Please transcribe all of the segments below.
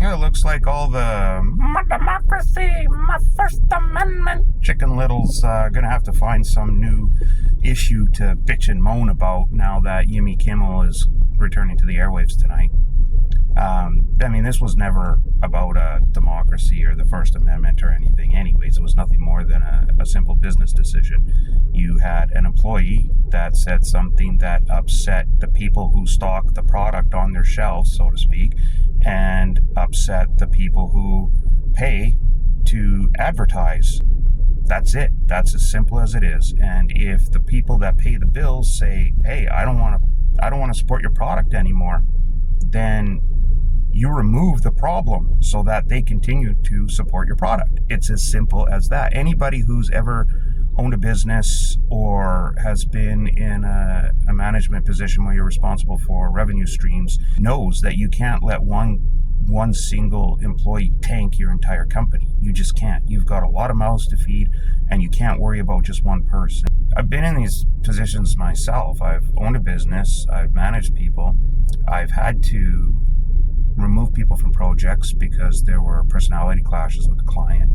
Well, it looks like all the my democracy, my First Amendment chicken little's gonna have to find some new issue to bitch and moan about now that Kimmel is returning to the airwaves tonight. This was never about a democracy or the First Amendment or anything. Anyways, it was nothing more than a simple business decision. You had an employee that said something that upset the people who stock the product on their shelves, so to speak, and upset the people who pay to advertise. That's it. That's as simple as it is. And if the people that pay the bills say, "Hey, I don't want to support your product anymore," then you remove the problem so that they continue to support your product. It's as simple as that. Anybody who's ever owned a business or has been in a management position where you're responsible for revenue streams knows that you can't let one single employee tank your entire company. You just can't. You've got a lot of mouths to feed, and you can't worry about just one person. I've been in these positions myself. I've owned a business. I've managed people. I've had to remove people from projects because there were personality clashes with the client.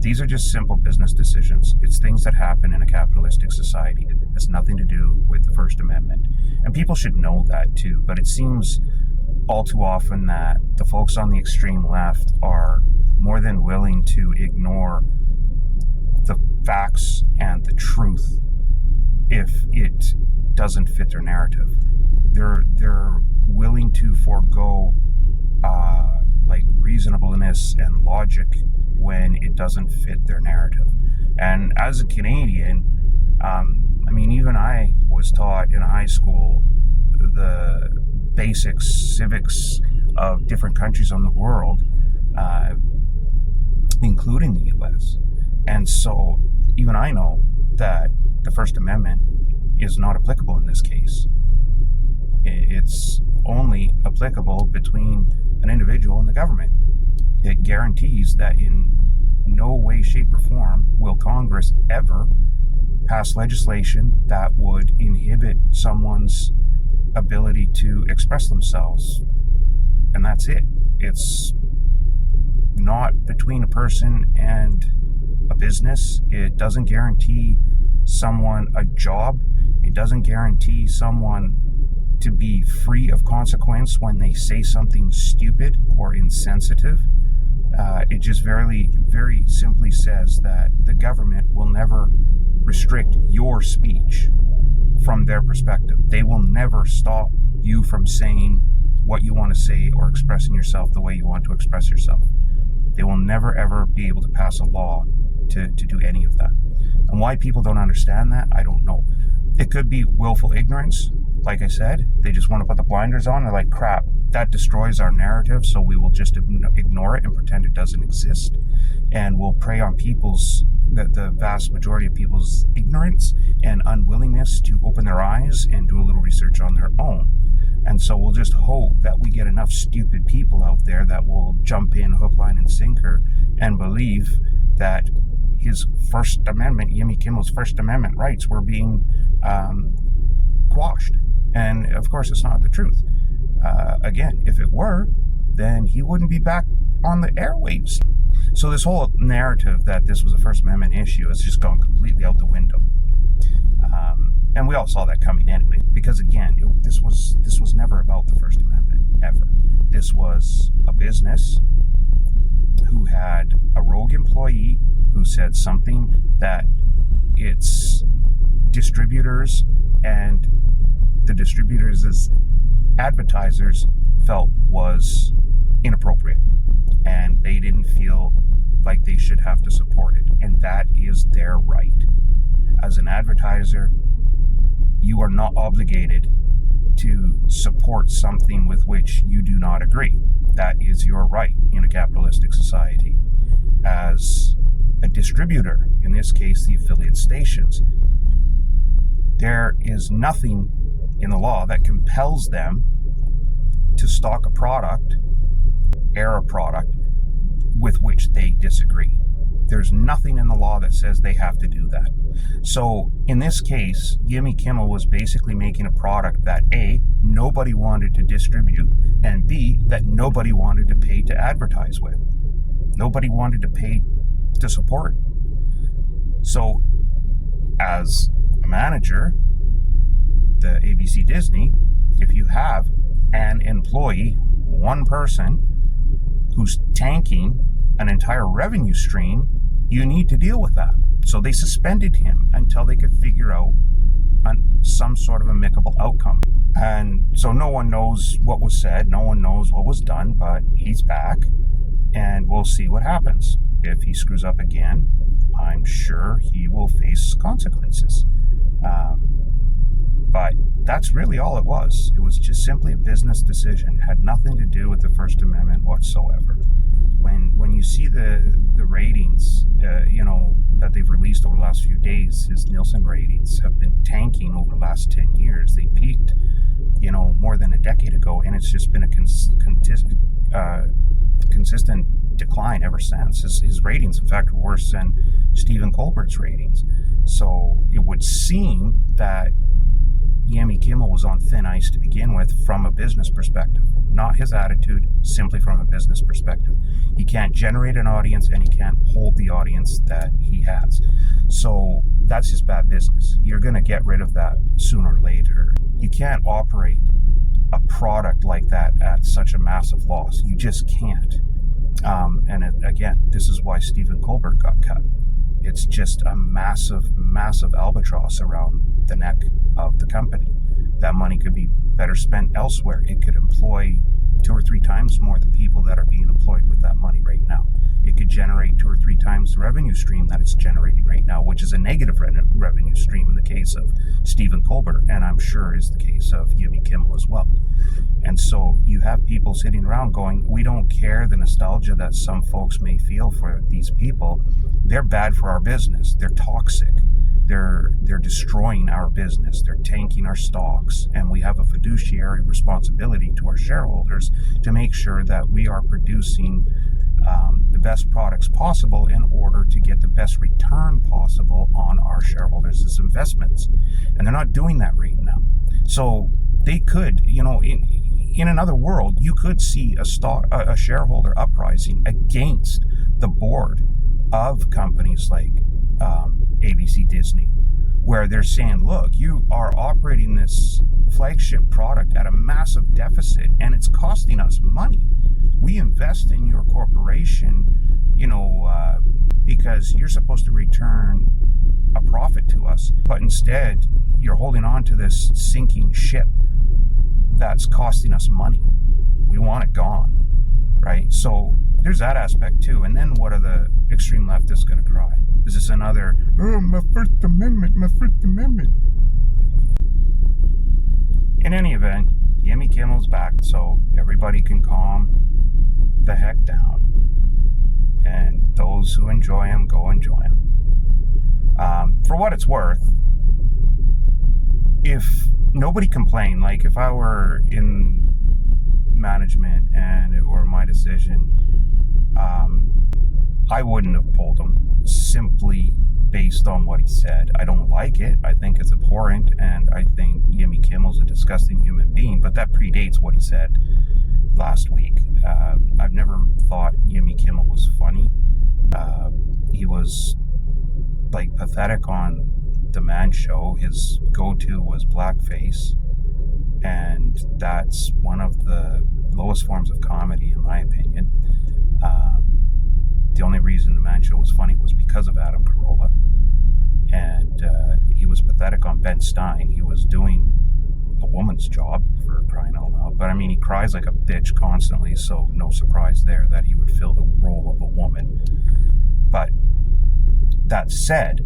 These are just simple business decisions. It's things that happen in a capitalistic society. It has nothing to do with the First Amendment. And people should know that too, but it seems all too often that the folks on the extreme left are more than willing to ignore the facts and the truth if it doesn't fit their narrative. They're willing to forego reasonableness and logic when it doesn't fit their narrative. And as a Canadian, even I was taught in high school the basics, civics of different countries on the world, including the U.S. And so even I know that the First Amendment is not applicable in this case. It's only applicable between an individual and the government. It guarantees that in no way, shape, or form will Congress ever pass legislation that would inhibit someone's ability to express themselves. And that's it. It's not between a person and a business. It doesn't guarantee someone a job. It doesn't guarantee someone to be free of consequence when they say something stupid or insensitive. It just very, very simply says that the government will never restrict your speech from their perspective. They will never stop you from saying what you want to say or expressing yourself the way you want to express yourself. They will never, ever be able to pass a law to do any of that. And why people don't understand that, I don't know. It could be willful ignorance. Like I said, they just want to put the blinders on. They're like, crap, that destroys our narrative, so we will just ignore it and pretend it doesn't exist. And we'll prey on the vast majority of people's ignorance and unwillingness to open their eyes and do a little research on their own. And so we'll just hope that we get enough stupid people out there that will jump in hook, line, and sinker and believe that his First Amendment, Kimmel's First Amendment rights were being quashed. And of course, it's not the truth. Again, if it were, then he wouldn't be back on the airwaves. So this whole narrative that this was a First Amendment issue has just gone completely out the window. And we all saw that coming anyway, because again, this was never about the First Amendment, ever. This was a business who had a rogue employee who said something that its distributors and the distributors' advertisers felt was inappropriate, and they didn't feel like they should have to support it, and that is their right. As an advertiser, you are not obligated to support something with which you do not agree. That is your right in a capitalistic society. As a distributor, in this case the affiliate stations, there is nothing in the law that compels them to stock a product, air a product, with which they disagree. There's nothing in the law that says they have to do that. So in this case, Kimmel was basically making a product that A, nobody wanted to distribute, and B, that nobody wanted to pay to advertise with. Nobody wanted to pay to support. So as a manager, the ABC Disney, if you have an employee, one person, who's tanking an entire revenue stream, you need to deal with that. So they suspended him until they could figure out some sort of amicable outcome. And so no one knows what was said, no one knows what was done, but he's back, and we'll see what happens. If he screws up again, I'm sure he will face consequences. But that's really all it was. It was just simply a business decision. It had nothing to do with the First Amendment whatsoever. When you see the ratings, that they've released over the last few days, his Nielsen ratings have been tanking over the last 10 years. They peaked, more than a decade ago, and it's just been a consistent decline ever since. His ratings, in fact, are worse than Stephen Colbert's ratings. So it would seem that Jimmy Kimmel was on thin ice to begin with from a business perspective, not his attitude, simply from a business perspective. He can't generate an audience, and he can't hold the audience that he has. So that's his bad business. You're going to get rid of that sooner or later. You can't operate a product like that at such a massive loss. You just can't. Again, this is why Stephen Colbert got cut. It's just a massive, massive albatross around the neck of the company. That money could be better spent elsewhere. It could employ 2 or 3 times more the people that are being employed with that money right now. It could generate 2 or 3 times the revenue stream that it's generating right now, which is a negative revenue stream in the case of Stephen Colbert, and I'm sure is the case of Jimmy Kimmel as well. And so you have people sitting around going, we don't care the nostalgia that some folks may feel for these people. They're bad for our business. They're toxic. They're destroying our business. They're tanking our stocks. And we have a fiduciary responsibility to our shareholders to make sure that we are producing the best products possible in order to get the best return possible on our shareholders' investments. And they're not doing that right now. So they could, in another world, you could see a shareholder uprising against the board of companies like ABC Disney, where they're saying, look, you are operating this flagship product at a massive deficit, and it's costing us money. We invest in your corporation, because you're supposed to return a profit to us, but instead you're holding on to this sinking ship that's costing us money. We want it gone, right? So there's that aspect too. And then what are the extreme leftists going to cry? Is this another, my First Amendment, my First Amendment? In any event, Jimmy Kimmel's back, so everybody can calm the heck down. And those who enjoy him, go enjoy him. For what it's worth, if nobody complained, like if I were in management and it were my decision, I wouldn't have pulled him simply based on what he said. I don't like it. I think it's abhorrent, and I think Jimmy Kimmel's a disgusting human being, but that predates what he said last week. I've never thought Jimmy Kimmel was funny. He was pathetic on the Man Show. His go-to was blackface, and that's one of the lowest forms of comedy, in my opinion. The only reason the Man Show was funny was because of Adam Carolla, and he was pathetic on Ben Stein. He was doing a woman's job, for crying out loud. But I mean, he cries like a bitch constantly, so no surprise there that he would fill the role of a woman. But that said,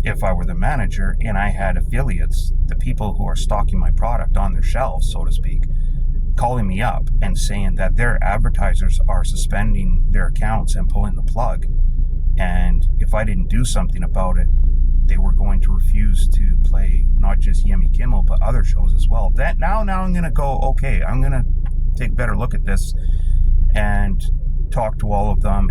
if I were the manager and I had affiliates, the people who are stocking my product on their shelves, so to speak, calling me up and saying that their advertisers are suspending their accounts and pulling the plug, and if I didn't do something about it, they were going to refuse to play not just Jimmy Kimmel, but other shows as well. That now I'm going to go, okay, I'm going to take a better look at this and talk to all of them,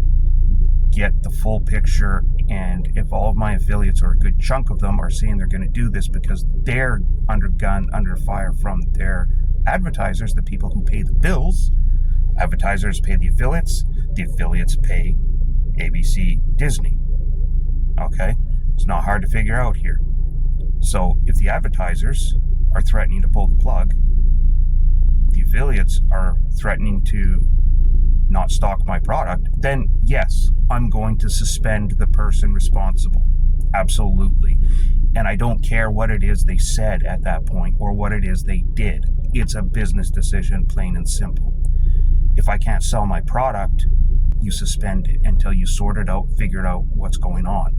get the full picture, and if all of my affiliates, or a good chunk of them, are saying they're going to do this because they're under fire from their Advertisers, the people who pay the bills, advertisers pay the affiliates pay ABC, Disney. Okay? It's not hard to figure out here. So if the advertisers are threatening to pull the plug, the affiliates are threatening to not stock my product, then yes, I'm going to suspend the person responsible. Absolutely. And I don't care what it is they said at that point or what it is they did. It's a business decision, plain and simple. If I can't sell my product, you suspend it until you sort it out, figure out what's going on.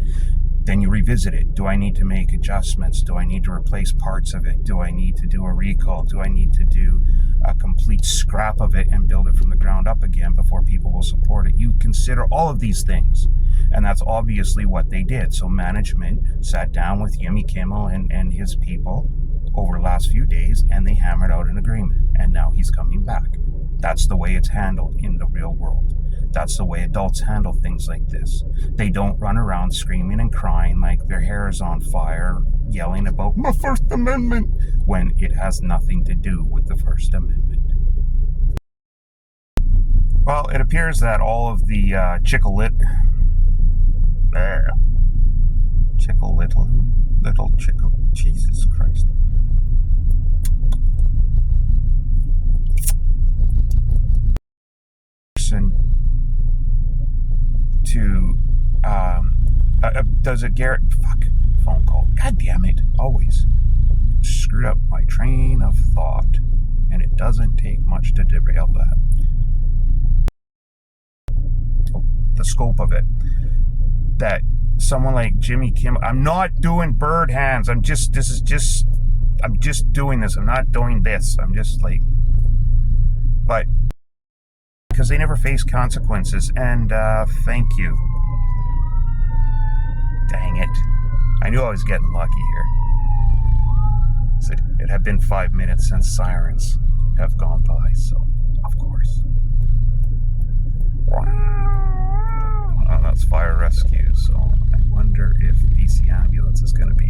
Then you revisit it. Do I need to make adjustments? Do I need to replace parts of it? Do I need to do a recall? Do I need to do a complete scrap of it and build it from the ground up again before people will support it? You consider all of these things. And that's obviously what they did. So management sat down with Jimmy Kimmel and his people over the last few days, and they hammered out an agreement. And now he's coming back. That's the way it's handled in the real world. That's the way adults handle things like this. They don't run around screaming and crying like their hair is on fire, yelling about my First Amendment, when it has nothing to do with the First Amendment. Well, it appears that all of the Jesus Christ. To does it Garrett phone call, god damn it, always screwed up my train of thought, and it doesn't take much to derail that. The scope of it, that someone like Jimmy Kimmel, I'm not doing bird hands, I'm just doing this, I'm not doing this, I'm just like, but because they never face consequences, and thank you. Dang it. I knew I was getting lucky here. It had been 5 minutes since sirens have gone by, so of course. Well, that's fire rescue, so I wonder if BC Ambulance is going to be